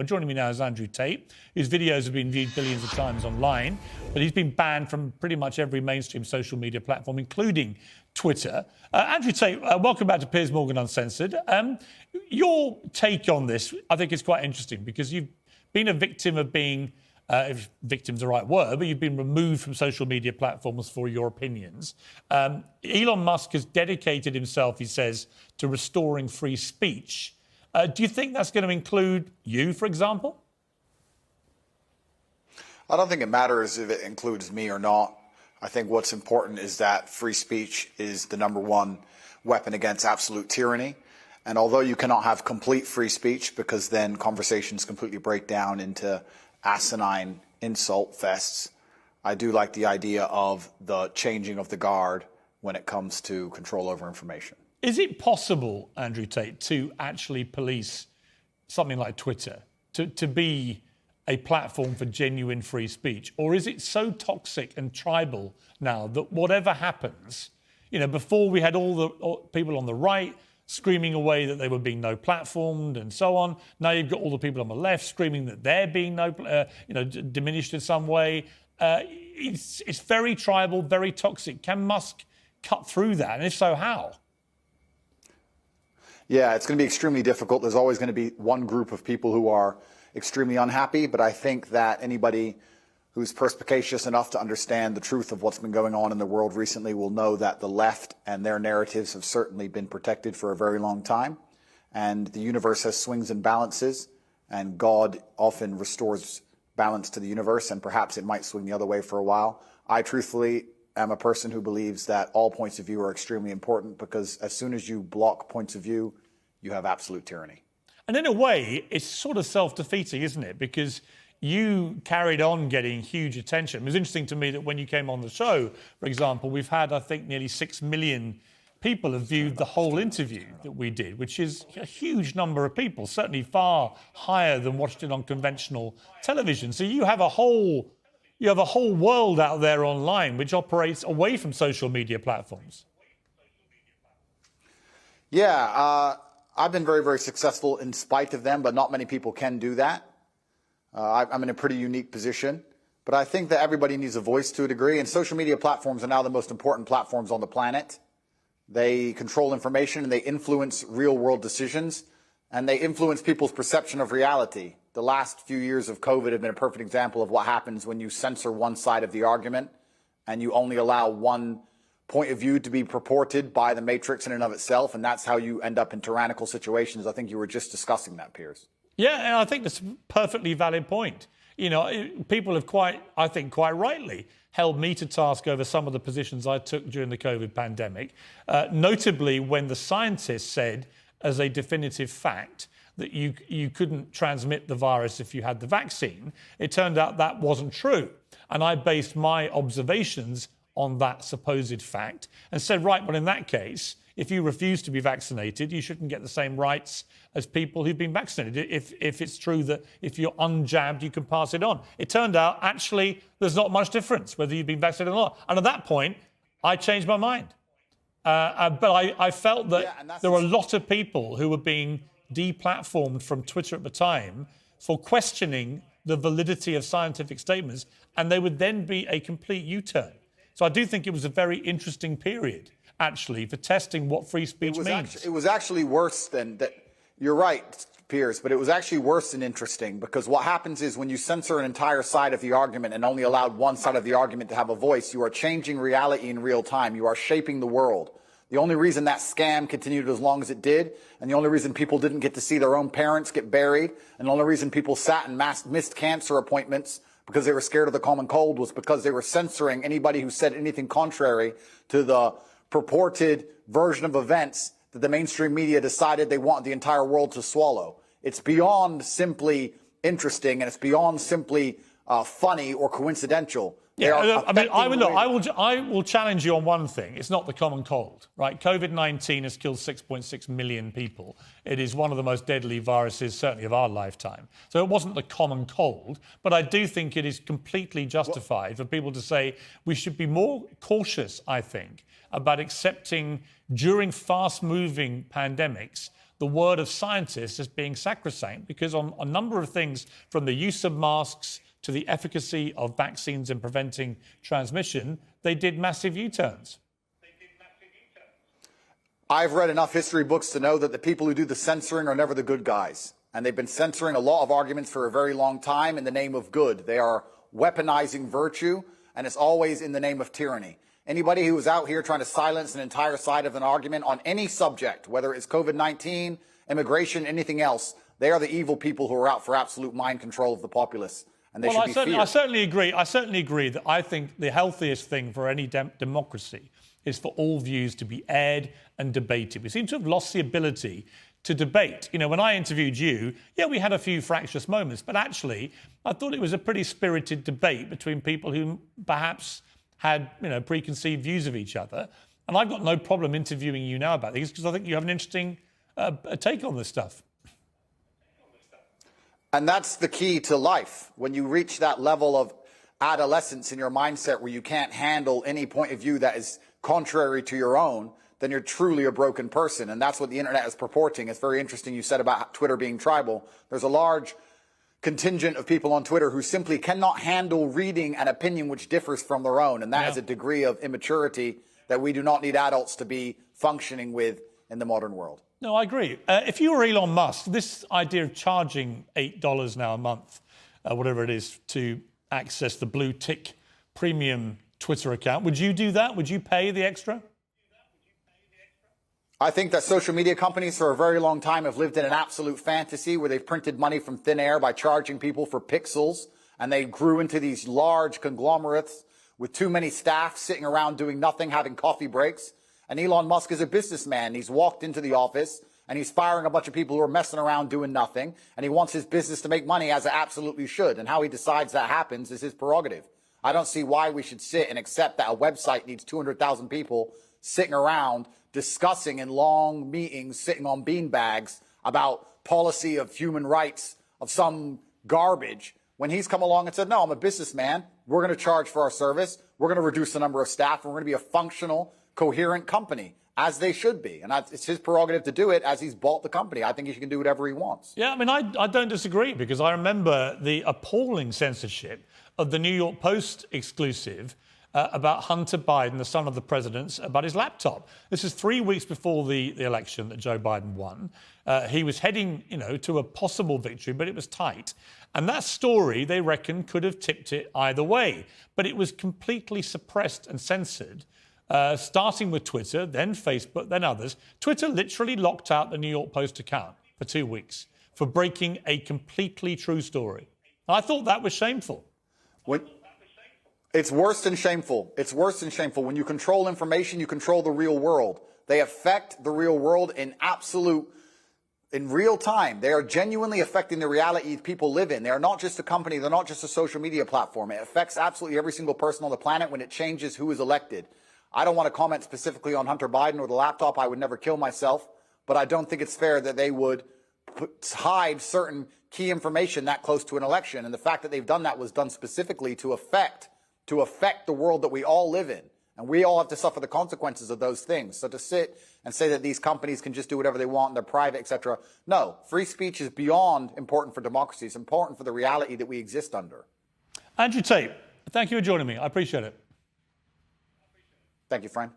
Well, joining me now is Andrew Tate, whose videos have been viewed billions of times online, but he's been banned from pretty much every mainstream social media platform, including Twitter. Andrew Tate, welcome back to Piers Morgan Uncensored. Your take on this, I think, is quite interesting because you've been a victim of being, if victim's the right word, but you've been removed from social media platforms for your opinions. Elon Musk has dedicated himself, he says, to restoring free speech. Do you think that's going to include you, for example? I don't think it matters if it includes me or not. I think what's important is that free speech is the #1 weapon against absolute tyranny. And although you cannot have complete free speech because then conversations completely break down into asinine insult fests, I do like the idea of the changing of the guard when it comes to control over information. Is it possible, Andrew Tate, to actually police something like Twitter, to be a platform for genuine free speech? Or is it so toxic and tribal now that whatever happens, you know, before we had all the people on the right screaming away that they were being no platformed and so on. Now you've got all the people on the left screaming that they're being diminished in some way. It's very tribal, very toxic. Can Musk cut through that? And if so, how? Yeah, it's going to be extremely difficult. There's always going to be one group of people who are extremely unhappy, but I think that anybody who's perspicacious enough to understand the truth of what's been going on in the world recently will know that the left and their narratives have certainly been protected for a very long time. And the universe has swings and balances, and God often restores balance to the universe, and perhaps it might swing the other way for a while. I truthfully am a person who believes that all points of view are extremely important, because as soon as you block points of view, you have absolute tyranny. And in a way, it's sort of self-defeating, isn't it? Because you carried on getting huge attention. It was interesting to me that when you came on the show, for example, we've had, I think, nearly 6 million people have viewed the whole interview that we did, which is a huge number of people, certainly far higher than watched it on conventional television. So you have a whole world out there online which operates away from social media platforms. Yeah, I've been very, very successful in spite of them, but not many people can do that. I'm in a pretty unique position, but I think that everybody needs a voice to a degree, and social media platforms are now the most important platforms on the planet. They control information, and they influence real-world decisions, and they influence people's perception of reality. The last few years of COVID have been a perfect example of what happens when you censor one side of the argument and you only allow one point of view to be purported by the matrix in and of itself, and that's how you end up in tyrannical situations. I think you were just discussing that, Piers. Yeah, and I think that's a perfectly valid point. You know, people have quite rightly held me to task over some of the positions I took during the COVID pandemic, notably when the scientists said as a definitive fact that you couldn't transmit the virus if you had the vaccine. It turned out that wasn't true. And I based my observations on that supposed fact and said, right, well, in that case, if you refuse to be vaccinated, you shouldn't get the same rights as people who've been vaccinated. If it's true that if you're unjabbed, you can pass it on. It turned out, actually, there's not much difference whether you've been vaccinated or not. And at that point, I changed my mind. But I felt that there were a lot of people who were being deplatformed from Twitter at the time for questioning the validity of scientific statements, and they would then be a complete U-turn. So I do think it was a very interesting period, actually, for testing what free speech means. It was actually worse than that. You're right, Piers, but it was actually worse than interesting, because what happens is when you censor an entire side of the argument and only allowed one side of the argument to have a voice, you are changing reality in real time. You are shaping the world. The only reason that scam continued as long as it did, and the only reason people didn't get to see their own parents get buried, and the only reason people sat and missed cancer appointments because they were scared of the common cold, was because they were censoring anybody who said anything contrary to the purported version of events that the mainstream media decided they want the entire world to swallow. It's beyond simply interesting, and it's beyond simply funny or coincidental. Yeah, I mean, I will challenge you on one thing. It's not the common cold, right? COVID-19 has killed 6.6 million people. It is one of the most deadly viruses, certainly of our lifetime. So it wasn't the common cold, but I do think it is completely justified for people to say we should be more cautious, I think, about accepting during fast-moving pandemics the word of scientists as being sacrosanct, because on a number of things, from the use of masks to the efficacy of vaccines in preventing transmission, they did massive U-turns. I've read enough history books to know that the people who do the censoring are never the good guys. And they've been censoring a lot of arguments for a very long time in the name of good. They are weaponizing virtue, and it's always in the name of tyranny. Anybody who is out here trying to silence an entire side of an argument on any subject, whether it's COVID-19, immigration, anything else, they are the evil people who are out for absolute mind control of the populace. And they should be feared. I certainly agree. I certainly agree that I think the healthiest thing for any democracy is for all views to be aired and debated. We seem to have lost the ability to debate. You know, when I interviewed you, yeah, we had a few fractious moments, but actually, I thought it was a pretty spirited debate between people who perhaps had, you know, preconceived views of each other. And I've got no problem interviewing you now about these because I think you have an interesting take on this stuff. And that's the key to life. When you reach that level of adolescence in your mindset where you can't handle any point of view that is contrary to your own, then you're truly a broken person. And that's what the internet is purporting. It's very interesting you said about Twitter being tribal. There's a large contingent of people on Twitter who simply cannot handle reading an opinion which differs from their own. And that is a degree of immaturity that we do not need adults to be functioning with in the modern world. No, I agree. If you were Elon Musk, this idea of charging $8 now a month, whatever it is, to access the blue tick premium Twitter account, would you do that? Would you pay the extra? I think that social media companies for a very long time have lived in an absolute fantasy where they've printed money from thin air by charging people for pixels. And they grew into these large conglomerates with too many staff sitting around doing nothing, having coffee breaks. And Elon Musk is a businessman. He's walked into the office and he's firing a bunch of people who are messing around doing nothing. And he wants his business to make money, as it absolutely should. And how he decides that happens is his prerogative. I don't see why we should sit and accept that a website needs 200,000 people sitting around discussing in long meetings, sitting on beanbags about policy of human rights of some garbage, when he's come along and said, no, I'm a businessman. We're going to charge for our service. We're going to reduce the number of staff. And we're going to be a functional, coherent company, as they should be. And it's his prerogative to do it, as he's bought the company. I think he can do whatever he wants. Yeah, I mean, I don't disagree, because I remember the appalling censorship of the New York Post exclusive about Hunter Biden, the son of the president, about his laptop. This is 3 weeks before the election that Joe Biden won. He was heading, you know, to a possible victory, but it was tight. And that story, they reckon, could have tipped it either way. But it was completely suppressed and censored, starting with Twitter, then Facebook, then others. Twitter literally locked out the New York Post account for 2 weeks for breaking a completely true story. And I thought that was shameful. It's worse than shameful. It's worse than shameful. When you control information, you control the real world. They affect the real world in real time. They are genuinely affecting the reality people live in. They are not just a company. They're not just a social media platform. It affects absolutely every single person on the planet when it changes who is elected. I don't want to comment specifically on Hunter Biden or the laptop. I would never kill myself. But I don't think it's fair that they would hide certain key information that close to an election. And the fact that they've done that was done specifically to affect the world that we all live in. And we all have to suffer the consequences of those things. So to sit and say that these companies can just do whatever they want, they're private, etc. No, free speech is beyond important for democracy. It's important for the reality that we exist under. Andrew Tate, thank you for joining me. I appreciate it. Thank you, friend.